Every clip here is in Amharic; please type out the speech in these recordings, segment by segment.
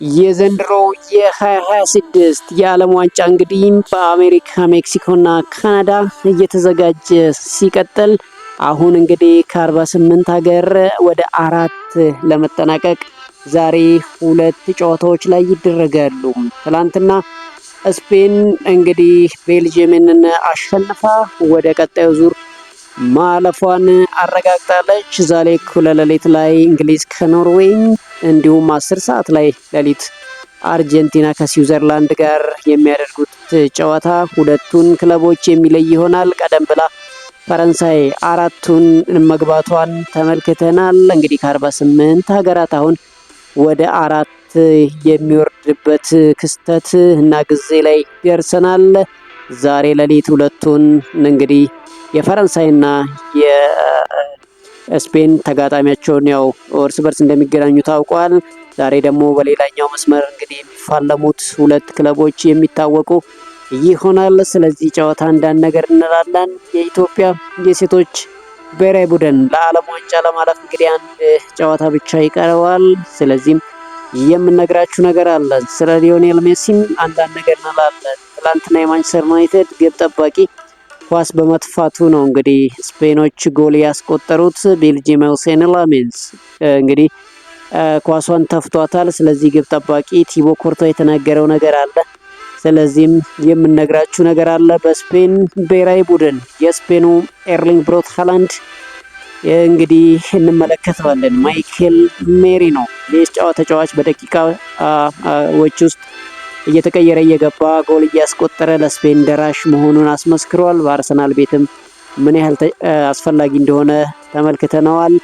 የዘንድሮ የ2026 የዓለም ዋንጫ እንግዲህ በአሜሪካ፣ ሜክሲኮና ካናዳ እየተዘጋጀ ሲቀጥል አሁን እንግዲህ ከ48 ሀገር ወደ 4 ለመጠናቀቅ ዛሬ 2 ጨዋታዎች ላይ ይደረጋሉ። ትላንትና ስፔን እንግዲህ ቤልጅየምን አሸንፋ ወደ ቀጣዩ ዙር ማለፏን አረጋግጣለች። ዛሬ እኩለ ሌሊት ላይ እንግሊዝ ከኖርዌይ እንዲሁም 10 ሰዓት ላይ ሌሊት አርጀንቲና ከስዊዘርላንድ ጋር የሚያደርጉት ጨዋታ ሁለቱን ክለቦች የሚለይ ይሆናል። ቀደም ብላ ፈረንሳይ 4ቱን መግባቷን ተመልክተናል። እንግዲህ ከ48 ሀገራት አሁን ወደ 4 የሚወርድበት ክስተት እና ጊዜ ላይ ደርሰናል። ዛሬ ሌሊት ሁለቱን እንግዲህ የፈረንሳይና የስፔን ተጋጣሚያቸውን ያው እርስ በርስ እንደሚገናኙ ታውቋል። ዛሬ ደግሞ በሌላኛው መስመር እንግዲህ የሚፋለሙት 2 ክለቦች የሚታወቁ ይሆናል። ስለዚህ ጨዋታ አንዳንድ ነገር እንላለን። የኢትዮጵያ የሴቶች ብሔራዊ ቡድን ለዓለም ዋንጫ ለማለፍ እንግዲህ አንድ ጨዋታ ብቻ ይቀረዋል። ስለዚህም የምነግራችሁ ነገር አለ። ስለ ሊዮኔል ሜሲም አንዳንድ ነገር እንላለን። ትላንትና የማንቸስተር ዩናይትድ ግብ ጠባቂ ኳስ በመጥፋቱ ነው እንግዲህ ስፔኖች ጎል ያስቆጠሩት። ቤልጂየም ሁሴን ላሜንስ እንግዲህ ኳሷን ተፍቷታል። ስለዚህ ግብ ጠባቂ ቲቦ ኮርቶ የተናገረው ነገር አለ። ስለዚህም የምነግራችሁ ነገር አለ። በስፔን ብሔራዊ ቡድን የስፔኑ ኤርሊንግ ብሮት ሃላንድ እንግዲህ እንመለከተዋለን። ማይኬል ሜሪኖ ተጫዋች በደቂቃዎች ውስጥ እየተቀየረ እየገባ ጎል እያስቆጠረ ለስፔን ደራሽ መሆኑን አስመስክሯል። በአርሰናል ቤትም ምን ያህል አስፈላጊ እንደሆነ ተመልክተነዋል።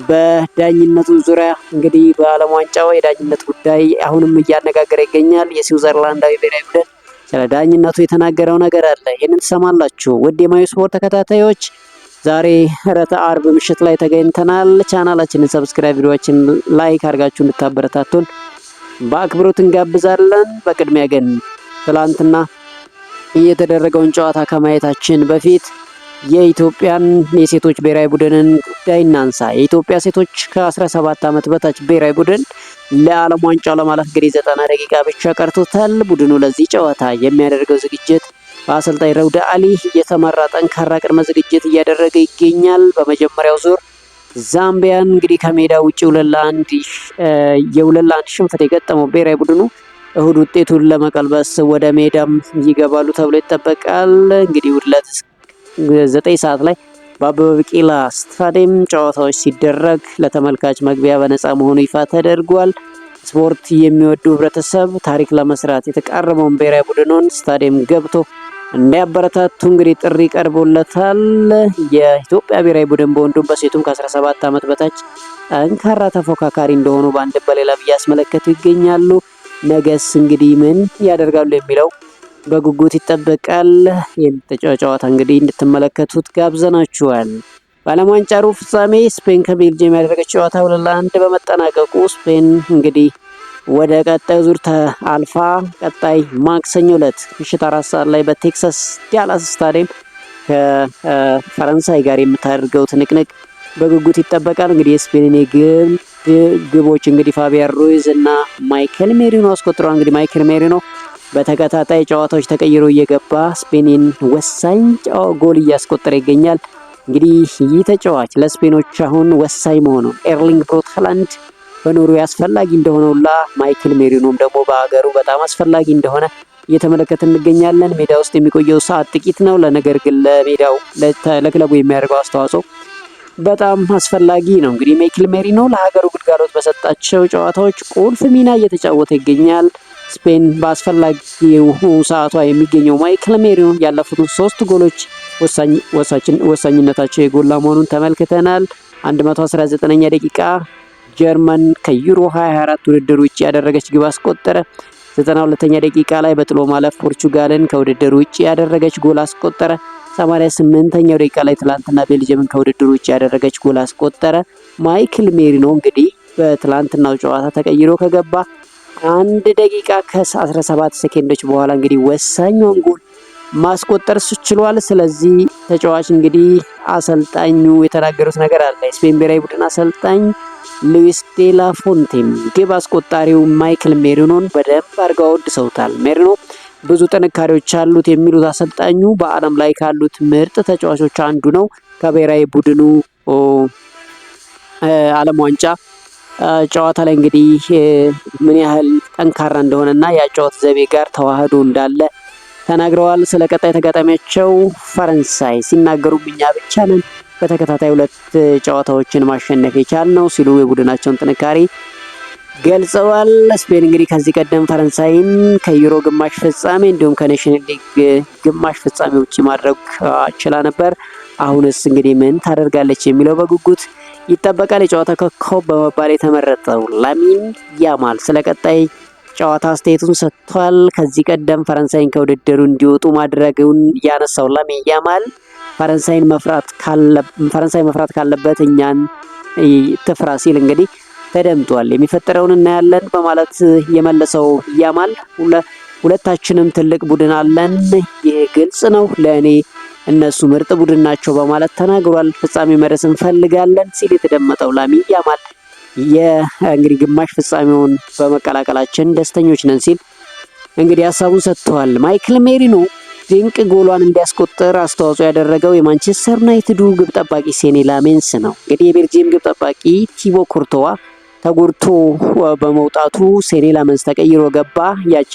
በዳኝነቱ ዙሪያ እንግዲህ በዓለም ዋንጫው የዳኝነት ጉዳይ አሁንም እያነጋገረ ይገኛል። የስዊዘርላንዳዊ ብሔራዊ ቡድን ስለ ዳኝነቱ የተናገረው ነገር አለ። ይህንን ትሰማላችሁ። ውድ የማዩ ስፖርት ተከታታዮች ዛሬ ዕለተ አርብ ምሽት ላይ ተገኝተናል። ቻናላችንን ሰብስክራይብ፣ ቪዲዮዎችን ላይክ አድርጋችሁ እንድታበረታቱን በአክብሮት እንጋብዛለን። በቅድሚያ ግን ትላንትና የተደረገውን ጨዋታ ከማየታችን በፊት የኢትዮጵያን የሴቶች ብሔራዊ ቡድንን ጉዳይ እናንሳ። የኢትዮጵያ ሴቶች ከ17 ዓመት በታች ብሔራዊ ቡድን ለዓለም ዋንጫው ለማለፍ እንግዲህ 90 ደቂቃ ብቻ ቀርቶታል። ቡድኑ ለዚህ ጨዋታ የሚያደርገው ዝግጅት በአሰልጣኝ ረውዳ አሊ የተመራ ጠንካራ ቅድመ ዝግጅት እያደረገ ይገኛል። በመጀመሪያው ዙር ዛምቢያን እንግዲህ ከሜዳ ውጭ 2-1 ሽንፈት የገጠመው ብሔራዊ ቡድኑ እሁድ ውጤቱን ለመቀልበስ ወደ ሜዳም ይገባሉ ተብሎ ይጠበቃል። እንግዲህ ውድለት 9 ሰዓት ላይ በአበበ ቢቂላ ስታዲየም ጨዋታዎች ሲደረግ ለተመልካች መግቢያ በነፃ መሆኑ ይፋ ተደርጓል። ስፖርት የሚወዱ ህብረተሰብ ታሪክ ለመስራት የተቃረበውን ብሔራዊ ቡድኑን ስታዲየም ገብቶ እንዲያበረታቱ እንግዲህ ጥሪ ቀርቦለታል። የኢትዮጵያ ብሔራዊ ቡድን በወንዱም በሴቱም ከ17 ዓመት በታች ጠንካራ ተፎካካሪ እንደሆኑ በአንድ በሌላ እያስመለከቱ ይገኛሉ። ነገስ እንግዲህ ምን ያደርጋሉ የሚለው በጉጉት ይጠበቃል። ጨዋታ እንግዲህ እንድትመለከቱት ጋብዘናችኋል። በዓለም ዋንጫ ሩብ ፍጻሜ ስፔን ከቤልጅየም ያደረገች ጨዋታ 2-1 በመጠናቀቁ ስፔን እንግዲህ ወደ ቀጣይ ዙር አልፋ ቀጣይ ማክሰኞ ዕለት ምሽት 4 ሰዓት ላይ በቴክሳስ ዳላስ ስታዲየም ከፈረንሳይ ጋር የምታደርገው ትንቅንቅ በጉጉት ይጠበቃል። እንግዲህ የስፔንን ግቦች እንግዲህ ፋቢያን ሩይዝ እና ማይኬል ሜሪኖ አስቆጥረዋል። እንግዲህ ማይኬል ሜሪኖ በተከታታይ ጨዋታዎች ተቀይሮ እየገባ ስፔንን ወሳኝ ጎል እያስቆጠረ ይገኛል። እንግዲህ ይህ ተጫዋች ለስፔኖች አሁን ወሳኝ መሆኑን ኤርሊንግ ብሮት ሃላንድ በኖርዌይ አስፈላጊ እንደሆነውላ ማይክል ሜሪኖም ደግሞ በሀገሩ በጣም አስፈላጊ እንደሆነ እየተመለከተ እንገኛለን። ሜዳ ውስጥ የሚቆየው ሰዓት ጥቂት ነው። ለነገር ግን ለሜዳው ለክለቡ የሚያደርገው አስተዋጽኦ በጣም አስፈላጊ ነው። እንግዲህ ማይክል ሜሪኖ ለሀገሩ ግልጋሎት በሰጣቸው ጨዋታዎች ቁልፍ ሚና እየተጫወተ ይገኛል። ስፔን በአስፈላጊው ሰዓቷ የሚገኘው ማይክል ሜሪኖ ያለፉትን 3 ጎሎች ወሳኝነታቸው የጎላ መሆኑን ተመልክተናል። 119ኛ ደቂቃ ጀርመን ከዩሮ 2024 ውድድር ውጭ ያደረገች ግብ አስቆጠረ። 92ኛ ደቂቃ ላይ በጥሎ ማለፍ ፖርቹጋልን ከውድድር ውጭ ያደረገች ጎል አስቆጠረ። 88ኛው ደቂቃ ላይ ትላንትና ቤልጅየምን ከውድድር ውጭ ያደረገች ጎል አስቆጠረ። ማይክል ሜሪኖ እንግዲህ በትላንትናው ጨዋታ ተቀይሮ ከገባ 1 ደቂቃ ከ17 ሰከንዶች በኋላ እንግዲህ ወሳኙን ጎል ማስቆጠር ችሏል። ስለዚህ ተጫዋች እንግዲህ አሰልጣኙ የተናገሩት ነገር አለ። የስፔን ብሔራዊ ቡድን አሰልጣኝ ሉዊስ ዴላ ፎንቴም ግብ አስቆጣሪው ማይክል ሜሪኖን በደንብ አድርገው አወድሰውታል። ሜሪኖ ብዙ ጥንካሬዎች አሉት የሚሉት አሰልጣኙ በዓለም ላይ ካሉት ምርጥ ተጫዋቾች አንዱ ነው። ከብሔራዊ ቡድኑ ዓለም ዋንጫ ጨዋታ ላይ እንግዲህ ምን ያህል ጠንካራ እንደሆነና የአጨዋወት ዘይቤ ጋር ተዋህዶ እንዳለ ተናግረዋል። ስለ ቀጣይ ተጋጣሚያቸው ፈረንሳይ ሲናገሩ እኛ ብቻ ነን በተከታታይ 2 ጨዋታዎችን ማሸነፍ የቻልነው ሲሉ የቡድናቸውን ጥንካሬ ገልጸዋል። ስፔን እንግዲህ ከዚህ ቀደም ፈረንሳይን ከዩሮ ግማሽ ፍጻሜ እንዲሁም ከኔሽን ሊግ ግማሽ ፍጻሜ ውጪ ማድረግ ችላ ነበር። አሁንስ እንግዲህ ምን ታደርጋለች የሚለው በጉጉት ይጠበቃል። የጨዋታ ኮከብ በመባል የተመረጠው ላሚን ያማል ስለ ቀጣይ ጨዋታ አስተያየቱን ሰጥቷል። ከዚህ ቀደም ፈረንሳይን ከውድድሩ እንዲወጡ ማድረጉን ያነሳው ላሚን ያማል ፈረንሳይ መፍራት ካለበት እኛን ትፍራ ሲል እንግዲህ ተደምጧል። የሚፈጠረውን እናያለን በማለት የመለሰው ያማል ሁለታችንም ትልቅ ቡድን አለን፣ ይህ ግልጽ ነው፣ ለእኔ እነሱ ምርጥ ቡድን ናቸው በማለት ተናግሯል። ፍጻሜ መድረስ እንፈልጋለን ሲል የተደመጠው ላሚን ያማል እንግዲህ ግማሽ ፍጻሜውን በመቀላቀላችን ደስተኞች ነን ሲል እንግዲህ ሀሳቡን ሰጥተዋል። ማይክል ሜሪኖ ድንቅ ጎሏን እንዲያስቆጥር አስተዋጽኦ ያደረገው የማንቸስተር ዩናይትዱ ግብ ጠባቂ ሴኒ ላሜንስ ነው። እንግዲህ የቤልጂየም ግብ ጠባቂ ቲቦ ኩርቶዋ ተጎድቶ በመውጣቱ ሴኒ ላሜንስ ተቀይሮ ገባ። ያቺ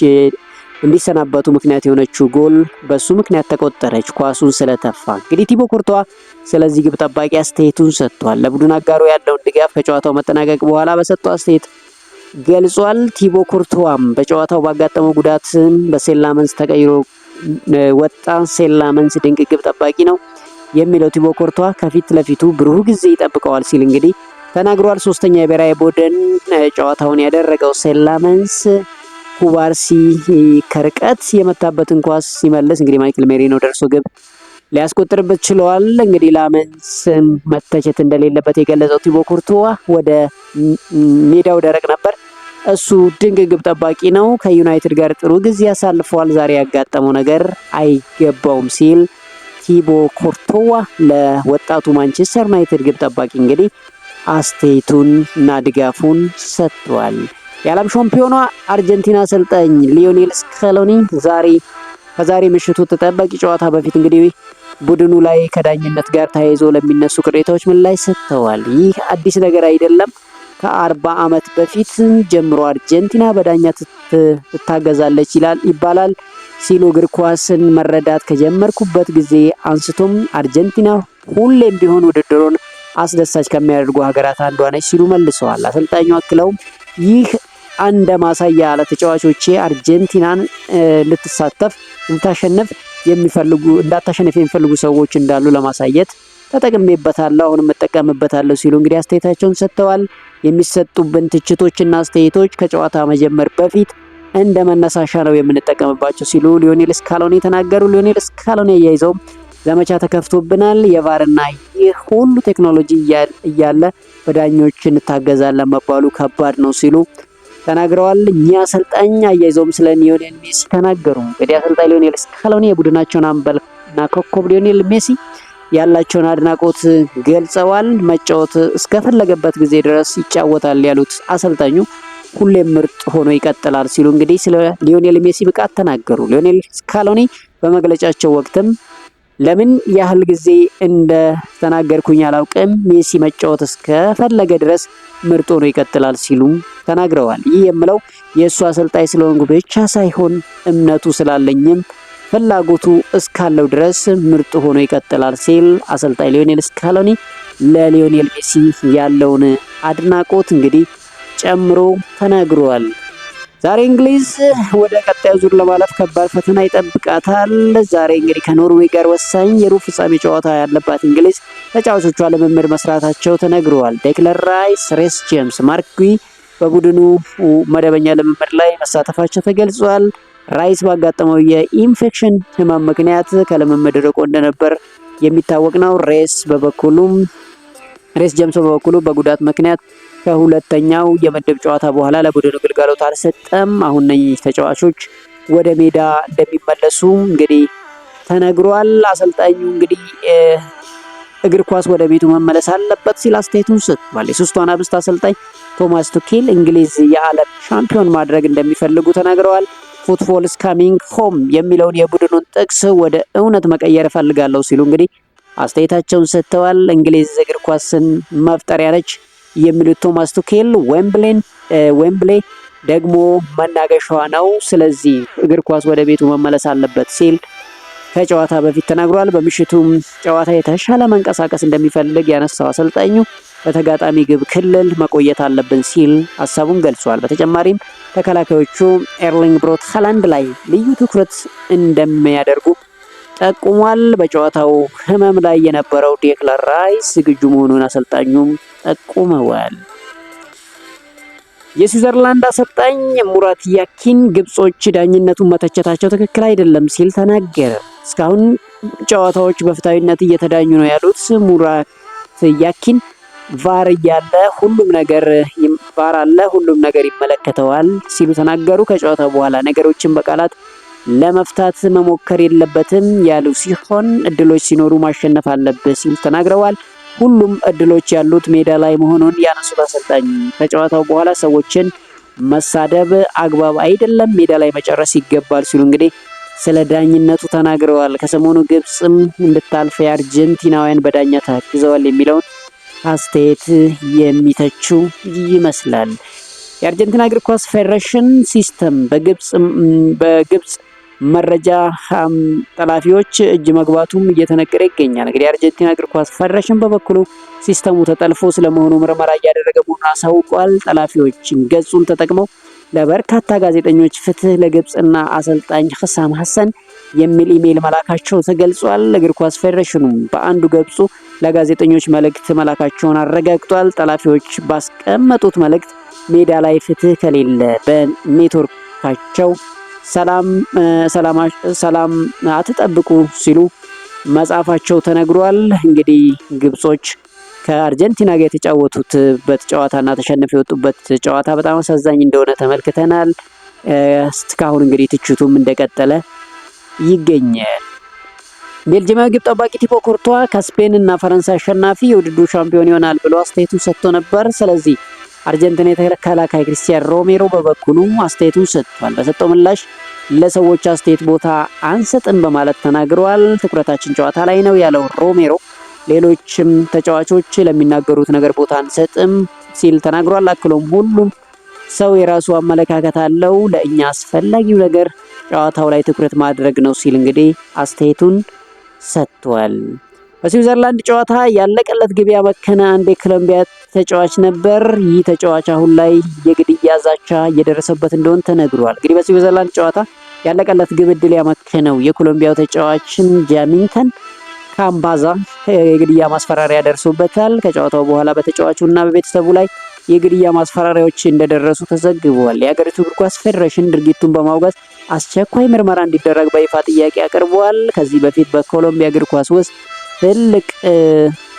እንዲሰናበቱ ምክንያት የሆነችው ጎል በሱ ምክንያት ተቆጠረች፣ ኳሱን ስለተፋ። እንግዲህ ቲቦ ኩርቶዋ ስለዚህ ግብ ጠባቂ አስተያየቱን ሰጥቷል። ለቡድን አጋሩ ያለውን ድጋፍ ከጨዋታው መጠናቀቅ በኋላ በሰጠው አስተያየት ገልጿል። ቲቦ ኩርቶዋም በጨዋታው ባጋጠመው ጉዳትን በሴኒ ላሜንስ ተቀይሮ ወጣ። ሴኒ ላሜንስ ድንቅ ግብ ጠባቂ ነው የሚለው ቲቦ ኩርቶዋ ከፊት ለፊቱ ብሩህ ጊዜ ይጠብቀዋል ሲል እንግዲህ ተናግሯል። ሶስተኛ የብሔራዊ ቡድን ጨዋታውን ያደረገው ሴኒ ላሜንስ ኩባርሲ ከርቀት የመታበትን ኳስ ሲመልስ እንግዲህ ማይክል ሜሪኖ ደርሶ ግብ ሊያስቆጥርበት ችለዋል። እንግዲህ ላሜንስ መተቸት እንደሌለበት የገለጸው ቲቦ ኩርቶዋ ወደ ሜዳው ደረቅ ነበር፣ እሱ ድንቅ ግብ ጠባቂ ነው፣ ከዩናይትድ ጋር ጥሩ ጊዜ ያሳልፈዋል፣ ዛሬ ያጋጠመው ነገር አይገባውም ሲል ቲቦ ኩርቶዋ ለወጣቱ ማንቸስተር ዩናይትድ ግብ ጠባቂ እንግዲህ አስተያየቱን እና ድጋፉን ሰጥቷል። የዓለም ሻምፒዮኗ አርጀንቲና አሰልጣኝ ሊዮኔል ስካሎኒ ከዛሬ ምሽቱ ተጠባቂ ጨዋታ በፊት እንግዲህ ቡድኑ ላይ ከዳኝነት ጋር ተያይዞ ለሚነሱ ቅሬታዎች ምላሽ ሰጥተዋል። ይህ አዲስ ነገር አይደለም፣ ከ40 ዓመት በፊት ጀምሮ አርጀንቲና በዳኛ ትታገዛለች ይባላል ሲሉ እግር ኳስን መረዳት ከጀመርኩበት ጊዜ አንስቶም አርጀንቲና ሁሌም ቢሆን ውድድሩን አስደሳች ከሚያደርጉ ሀገራት አንዷ ነች ሲሉ መልሰዋል። አሰልጣኙ አክለውም ይህ አንድ ማሳያ ለተጫዋቾቼ አርጀንቲናን እንዳታሸንፍ የሚፈልጉ ሰዎች እንዳሉ ለማሳየት ተጠቅሜበታለሁ፣ አሁንም እጠቀምበታለሁ ሲሉ እንግዲህ አስተያየታቸውን ሰጥተዋል። የሚሰጡብን ትችቶችና አስተያየቶች ከጨዋታ መጀመር በፊት እንደ መነሳሻ ነው የምንጠቀምባቸው ሲሉ ሊዮኔል ስካሎኒ ተናገሩ። ሊዮኔል ስካሎኒ አያይዘው ዘመቻ ተከፍቶብናል፣ የቫርና ይህ ሁሉ ቴክኖሎጂ እያለ በዳኞች እንታገዛለን መባሉ ከባድ ነው ሲሉ ተናግረዋል። እኚህ አሰልጣኝ አያይዘውም ስለ ሊዮኔል ሜሲ ተናገሩ። እንግዲህ አሰልጣኝ ሊዮኔል ስካሎኒ የቡድናቸውን አምበልና ኮከብ ሊዮኔል ሜሲ ያላቸውን አድናቆት ገልጸዋል። መጫወት እስከፈለገበት ጊዜ ድረስ ይጫወታል ያሉት አሰልጣኙ ሁሌም ምርጥ ሆኖ ይቀጥላል ሲሉ እንግዲህ ስለ ሊዮኔል ሜሲ ብቃት ተናገሩ። ሊዮኔል ስካሎኒ በመግለጫቸው ወቅትም ለምን ያህል ጊዜ እንደተናገርኩኝ አላውቅም፣ ሜሲ መጫወት እስከፈለገ ድረስ ምርጥ ሆኖ ይቀጥላል ሲሉ ተናግረዋል። ይህ የምለው የእሱ አሰልጣኝ ስለሆንኩ ብቻ ሳይሆን እምነቱ ስላለኝም ፍላጎቱ እስካለው ድረስ ምርጥ ሆኖ ይቀጥላል ሲል አሰልጣኝ ሊዮኔል ስካሎኒ ለሊዮኔል ሜሲ ያለውን አድናቆት እንግዲህ ጨምሮ ተናግሯል። ዛሬ እንግሊዝ ወደ ቀጣዩ ዙር ለማለፍ ከባድ ፈተና ይጠብቃታል። ዛሬ እንግዲህ ከኖርዌይ ጋር ወሳኝ የሩብ ፍጻሜ ጨዋታ ያለባት እንግሊዝ ተጫዋቾቿ ልምምድ መስራታቸው ተነግረዋል። ዴክለር ራይስ፣ ሬስ ጄምስ፣ ማርክ ጉሂ በቡድኑ መደበኛ ልምምድ ላይ መሳተፋቸው ተገልጿል። ራይስ ባጋጠመው የኢንፌክሽን ህመም ምክንያት ከልምምድ ርቆ እንደነበር የሚታወቅ ነው። ሬስ ጄምስ በበኩሉ በጉዳት ምክንያት ከሁለተኛው የምድብ ጨዋታ በኋላ ለቡድኑ ግልጋሎት አልሰጠም። አሁን እነዚህ ተጫዋቾች ወደ ሜዳ እንደሚመለሱ እንግዲህ ተነግሯል። አሰልጣኙ እንግዲህ እግር ኳስ ወደ ቤቱ መመለስ አለበት ሲል አስተያየቱን ሰጥቷል። የሶስቱ አናብስት አሰልጣኝ ቶማስ ቱኬል እንግሊዝ የዓለም ሻምፒዮን ማድረግ እንደሚፈልጉ ተናግረዋል። ፉትቦል ኢዝ ካሚንግ ሆም የሚለውን የቡድኑን ጥቅስ ወደ እውነት መቀየር እፈልጋለሁ ሲሉ እንግዲህ አስተያየታቸውን ሰጥተዋል። እንግሊዝ እግር ኳስን መፍጠሪያ ነች የሚሉት ቶማስ ቱኬል ዌምብሌ ደግሞ መናገሻዋ ነው፣ ስለዚህ እግር ኳስ ወደ ቤቱ መመለስ አለበት ሲል ከጨዋታ በፊት ተናግሯል። በምሽቱም ጨዋታ የተሻለ መንቀሳቀስ እንደሚፈልግ ያነሳው አሰልጣኙ በተጋጣሚ ግብ ክልል መቆየት አለብን ሲል ሀሳቡን ገልጿል። በተጨማሪም ተከላካዮቹ ኤርሊንግ ብሮት ሃላንድ ላይ ልዩ ትኩረት እንደሚያደርጉ ጠቁሟል። በጨዋታው ህመም ላይ የነበረው ዴክላን ራይስ ዝግጁ መሆኑን አሰልጣኙም ጠቁመዋል። የስዊዘርላንድ አሰልጣኝ ሙራት ያኪን ግብጾች ዳኝነቱን መተቸታቸው ትክክል አይደለም ሲል ተናገረ። እስካሁን ጨዋታዎች በፍትሃዊነት እየተዳኙ ነው ያሉት ሙራት ያኪን ቫር አለ ሁሉም ነገር ይመለከተዋል ሲሉ ተናገሩ። ከጨዋታው በኋላ ነገሮችን በቃላት ለመፍታት መሞከር የለበትም ያሉ ሲሆን እድሎች ሲኖሩ ማሸነፍ አለበት ሲሉ ተናግረዋል። ሁሉም እድሎች ያሉት ሜዳ ላይ መሆኑን ያነሱት አሰልጣኝ ከጨዋታው በኋላ ሰዎችን መሳደብ አግባብ አይደለም፣ ሜዳ ላይ መጨረስ ይገባል ሲሉ እንግዲህ ስለ ዳኝነቱ ተናግረዋል። ከሰሞኑ ግብጽም እንድታልፍ የአርጀንቲናውያን በዳኛ ታግዘዋል የሚለውን አስተያየት የሚተቹ ይመስላል። የአርጀንቲና እግር ኳስ ፌዴሬሽን ሲስተም በግብጽ መረጃ ጠላፊዎች እጅ መግባቱም እየተነገረ ይገኛል። እንግዲህ የአርጀንቲና እግር ኳስ ፌዴሬሽን በበኩሉ ሲስተሙ ተጠልፎ ስለመሆኑ ምርመራ እያደረገ መሆኑን አሳውቋል። ጠላፊዎች ገጹን ተጠቅመው ለበርካታ ጋዜጠኞች ፍትህ ለግብጽና አሰልጣኝ ህሳም ሐሰን የሚል ኢሜይል መላካቸው ተገልጿል። እግር ኳስ ፌዴሬሽኑ በአንዱ ገጹ ለጋዜጠኞች መልእክት መላካቸውን አረጋግጧል። ጠላፊዎች ባስቀመጡት መልእክት ሜዳ ላይ ፍትህ ከሌለ በኔትወርካቸው ሰላም አትጠብቁ ሲሉ መጻፋቸው ተነግሯል። እንግዲህ ግብጾች ከአርጀንቲና ጋር የተጫወቱበት ጨዋታና ተሸንፈው የወጡበት ጨዋታ በጣም አሳዛኝ እንደሆነ ተመልክተናል። እስካሁን እንግዲህ ትችቱም እንደቀጠለ ይገኛል። ቤልጂማዊ ግብ ጠባቂ ቲቦ ኮርቷ ከስፔን እና ፈረንሳይ አሸናፊ የውድድሩ ሻምፒዮን ይሆናል ብሎ አስተያየቱን ሰጥቶ ነበር። ስለዚህ አርጀንቲና የተከላካይ ክሪስቲያን ሮሜሮ በበኩሉ አስተያየቱን ሰጥቷል። በሰጠው ምላሽ ለሰዎች አስተያየት ቦታ አንሰጥም በማለት ተናግረዋል። ትኩረታችን ጨዋታ ላይ ነው ያለው ሮሜሮ ሌሎችም ተጫዋቾች ለሚናገሩት ነገር ቦታ አንሰጥም ሲል ተናግሯል። አክሎም ሁሉም ሰው የራሱ አመለካከት አለው፣ ለእኛ አስፈላጊው ነገር ጨዋታው ላይ ትኩረት ማድረግ ነው ሲል እንግዲህ አስተያየቱን ሰጥቷል። በስዊዘርላንድ ጨዋታ ያለቀለት ግብ ያመከነ አንድ የኮሎምቢያ ተጫዋች ነበር። ይህ ተጫዋች አሁን ላይ የግድያ ዛቻ እየደረሰበት እንደሆነ ተነግሯል። እንግዲህ በስዊዘርላንድ ጨዋታ ያለቀለት ግብ እድል ያመከነው የኮሎምቢያው ተጫዋችን ጃሚንከን ካምባዛ የግድያ ማስፈራሪያ ደርሶበታል። ከጨዋታው በኋላ በተጫዋቹና በቤተሰቡ ላይ የግድያ ማስፈራሪያዎች እንደደረሱ ተዘግቧል። የሀገሪቱ እግር ኳስ ፌዴሬሽን ድርጊቱን በማውገዝ አስቸኳይ ምርመራ እንዲደረግ በይፋ ጥያቄ አቅርቧል። ከዚህ በፊት በኮሎምቢያ እግር ኳስ ውስጥ ትልቅ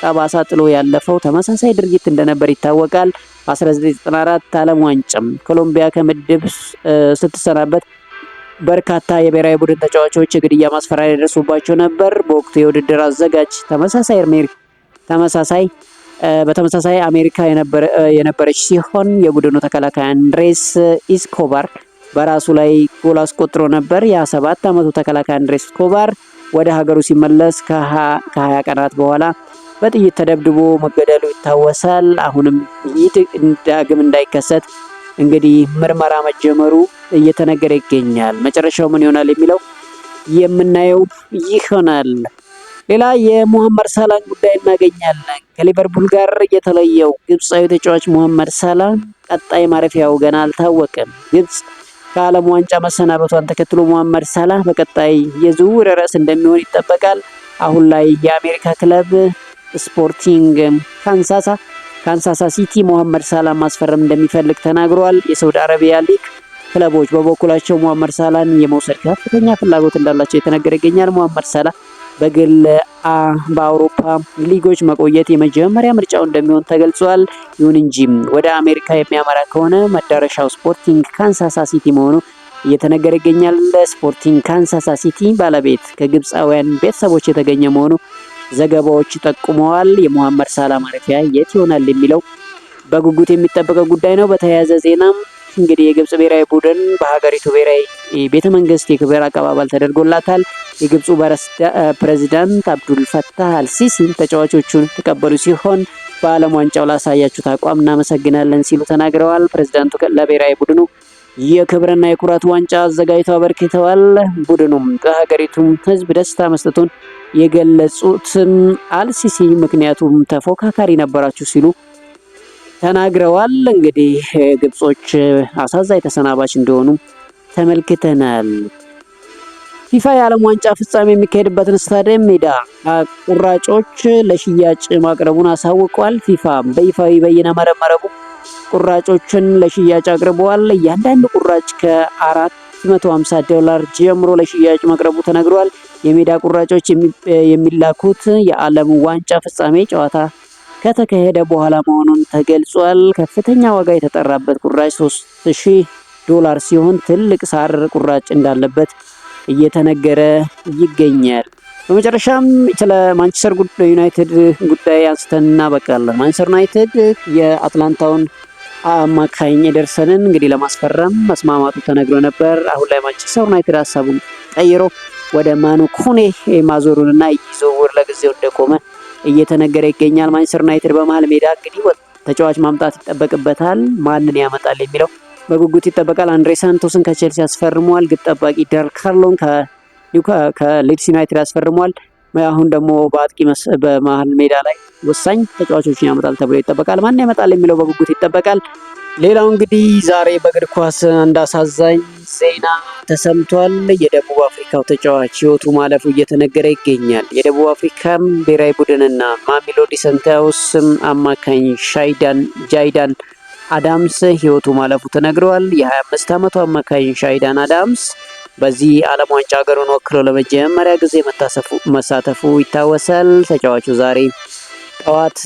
ጠባሳ ጥሎ ያለፈው ተመሳሳይ ድርጊት እንደነበር ይታወቃል። በ1994 ዓለም ዋንጫም ኮሎምቢያ ከምድብ ስትሰናበት በርካታ የብሔራዊ ቡድን ተጫዋቾች የግድያ ማስፈራሪያ ደርሶባቸው ነበር። በወቅቱ የውድድር አዘጋጅ በተመሳሳይ አሜሪካ የነበረች ሲሆን የቡድኑ ተከላካይ አንድሬስ ኢስኮባር በራሱ ላይ ጎል አስቆጥሮ ነበር። የ27 ዓመቱ ተከላካይ አንድሬስ ኢስኮባር ወደ ሀገሩ ሲመለስ ከ20 ቀናት በኋላ በጥይት ተደብድቦ መገደሉ ይታወሳል። አሁንም ይህ ዳግም እንዳይከሰት እንግዲህ ምርመራ መጀመሩ እየተነገረ ይገኛል። መጨረሻው ምን ይሆናል የሚለው የምናየው ይሆናል። ሌላ የሙሐመድ ሳላህን ጉዳይ እናገኛለን። ከሊቨርፑል ጋር የተለየው ግብፃዊ ተጫዋች ሙሐመድ ሳላህ ቀጣይ ማረፊያው ገና አልታወቀም። ግብፅ ከዓለም ዋንጫ መሰናበቷን ተከትሎ ሙሐመድ ሳላህ በቀጣይ የዝውውር ርዕስ እንደሚሆን ይጠበቃል። አሁን ላይ የአሜሪካ ክለብ ስፖርቲንግ ካንሳሳ ሲቲ ሙሐመድ ሳላህ ማስፈረም እንደሚፈልግ ተናግሯል። የሳውዲ አረቢያ ሊግ ክለቦች በበኩላቸው ሙሐመድ ሳላህን የመውሰድ ከፍተኛ ፍላጎት እንዳላቸው የተነገረ ይገኛል። ሙሐመድ ሳላህ በግል በአውሮፓ ሊጎች መቆየት የመጀመሪያ ምርጫው እንደሚሆን ተገልጿል። ይሁን እንጂ ወደ አሜሪካ የሚያመራ ከሆነ መዳረሻው ስፖርቲንግ ካንሳሳ ሲቲ መሆኑ እየተነገረ ይገኛል። ስፖርቲንግ ካንሳሳ ሲቲ ባለቤት ከግብፃውያን ቤተሰቦች የተገኘ መሆኑ ዘገባዎች ጠቁመዋል። የሙሐመድ ሳላ ማረፊያ የት ይሆናል የሚለው በጉጉት የሚጠበቀው ጉዳይ ነው። በተያያዘ ዜናም እንግዲህ የግብጽ ብሔራዊ ቡድን በሀገሪቱ ብሔራዊ ቤተ መንግስት የክብር አቀባበል ተደርጎላታል። የግብፁ ፕሬዚዳንት አብዱል ፈታህ አልሲሲ ተጫዋቾቹን ተቀበሉ ሲሆን በዓለም ዋንጫው ላሳያችሁት አቋም እናመሰግናለን ሲሉ ተናግረዋል። ፕሬዚዳንቱ ለብሔራዊ ቡድኑ የክብርና የኩራት ዋንጫ አዘጋጅተው አበርክተዋል። ቡድኑም በሀገሪቱም ሕዝብ ደስታ መስጠቱን የገለጹት አልሲሲ ምክንያቱም ተፎካካሪ ነበራችሁ ሲሉ ተናግረዋል። እንግዲህ ግብጾች አሳዛኝ ተሰናባች እንደሆኑ ተመልክተናል። ፊፋ የዓለም ዋንጫ ፍጻሜ የሚካሄድበትን ስታዲየም ሜዳ ቁራጮች ለሽያጭ ማቅረቡን አሳውቋል። ፊፋ በይፋዊ በይነ መረቡ ቁራጮችን ለሽያጭ አቅርበዋል። እያንዳንዱ ቁራጭ $450 ጀምሮ ለሽያጭ መቅረቡ ተነግሯል። የሜዳ ቁራጮች የሚላኩት የዓለም ዋንጫ ፍጻሜ ጨዋታ ከተካሄደ በኋላ መሆኑን ተገልጿል። ከፍተኛ ዋጋ የተጠራበት ቁራጭ $3000 ሲሆን ትልቅ ሳር ቁራጭ እንዳለበት እየተነገረ ይገኛል። በመጨረሻም ስለ ማንቸስተር ዩናይትድ ጉዳይ አንስተን እናበቃለን። ማንቸስተር ዩናይትድ የአትላንታውን አማካኝ ኤደርሰንን እንግዲህ ለማስፈረም መስማማቱ ተነግሮ ነበር። አሁን ላይ ማንቸስተር ዩናይትድ ሀሳቡን ቀይሮ ወደ ማኑ ኮኔ ማዞሩንና ዝውውር ለጊዜው እንደቆመ እየተነገረ ይገኛል። ማንቸስተር ዩናይትድ በመሃል ሜዳ እንግዲህ ተጫዋች ማምጣት ይጠበቅበታል። ማንን ያመጣል የሚለው በጉጉት ይጠበቃል። አንድሬ ሳንቶስን ከቼልሲ ያስፈርሟል። ግብ ጠባቂ ዳር ካርሎን ከሊድስ ዩናይትድ ያስፈርሟል። አሁን ደግሞ በአጥቂ በመሃል ሜዳ ላይ ወሳኝ ተጫዋቾችን ያመጣል ተብሎ ይጠበቃል። ማን ያመጣል የሚለው በጉጉት ይጠበቃል። ሌላው እንግዲህ ዛሬ በእግር ኳስ እንዳሳዛኝ ዜና ተሰምቷል። የደቡብ አፍሪካው ተጫዋች ሕይወቱ ማለፉ እየተነገረ ይገኛል። የደቡብ አፍሪካ ብሔራዊ ቡድንና ማሜሎዲ ሰንዳውንስ አማካኝ ጃይዳን አዳምስ ሕይወቱ ማለፉ ተነግረዋል። የ25 ዓመቱ አማካኝ ጃይዳን አዳምስ በዚህ ዓለም ዋንጫ ሀገሩን ወክሎ ለመጀመሪያ ጊዜ መሳተፉ ይታወሳል። ተጫዋቹ ዛሬ ጠዋት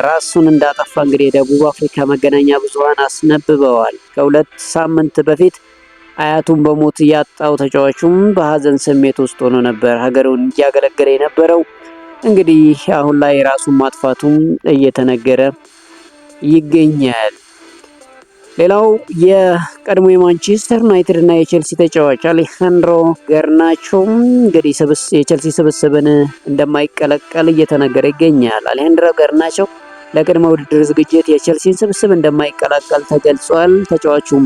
ራሱን እንዳጠፋ እንግዲህ የደቡብ አፍሪካ መገናኛ ብዙሃን አስነብበዋል። ከ2 ሳምንት በፊት አያቱን በሞት ያጣው ተጫዋቹም በሀዘን ስሜት ውስጥ ሆኖ ነበር ሀገሩን እያገለገለ የነበረው። እንግዲህ አሁን ላይ ራሱን ማጥፋቱም እየተነገረ ይገኛል። ሌላው የቀድሞ የማንቸስተር ዩናይትድ እና የቼልሲ ተጫዋች አሌሃንድሮ ገርናቾ እንግዲህ የቼልሲ ስብስብን እንደማይቀላቀል እየተነገረ ይገኛል። አሌሃንድሮ ገርናቾ ለቅድመ ውድድር ዝግጅት የቼልሲን ስብስብ እንደማይቀላቀል ተገልጿል። ተጫዋቹም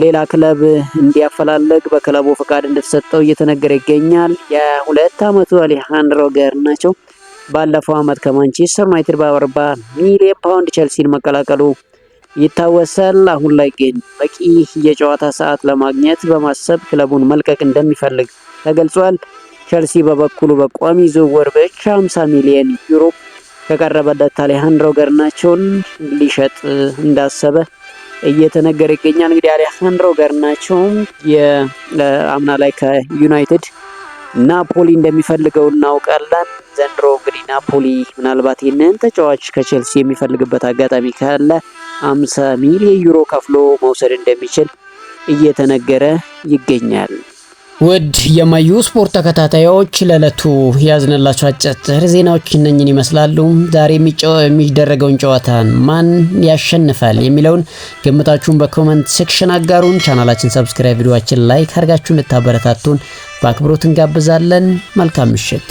ሌላ ክለብ እንዲያፈላልግ በክለቡ ፈቃድ እንደተሰጠው እየተነገረ ይገኛል። የ2 ዓመቱ አሌሃንድሮ ገርናቾ ባለፈው ዓመት ከማንቸስተር ዩናይትድ በ40 ሚሊዮን ፓውንድ ቼልሲን መቀላቀሉ ይታወሳል። አሁን ላይ ግን በቂ የጨዋታ ሰዓት ለማግኘት በማሰብ ክለቡን መልቀቅ እንደሚፈልግ ተገልጿል። ቼልሲ በበኩሉ በቋሚ ዝውውር ብቻ 50 ሚሊዮን ዩሮ ከቀረበለት አሌሃንድሮ ገርናቾን ሊሸጥ እንዳሰበ እየተነገረ ይገኛል። እንግዲህ አሌሃንድሮ ገርናቾ የአምና ላይ ከዩናይትድ ናፖሊ እንደሚፈልገው እናውቃለን። ዘንድሮ እንግዲህ ናፖሊ ምናልባት ይህንን ተጫዋች ከቼልሲ የሚፈልግበት አጋጣሚ ካለ 50 ሚሊዮን ዩሮ ከፍሎ መውሰድ እንደሚችል እየተነገረ ይገኛል። ውድ የማዩ ስፖርት ተከታታዮች ለዕለቱ ያዝነላችሁ አጫጭር ዜናዎች እነኝን ይመስላሉ። ዛሬ የሚደረገውን ጨዋታን ማን ያሸንፋል የሚለውን ግምታችሁን በኮሜንት ሴክሽን አጋሩን። ቻናላችን ሰብስክራይብ፣ ቪዲዮአችን ላይክ አድርጋችሁ እንድታበረታቱን በአክብሮት እንጋብዛለን። መልካም ምሽት።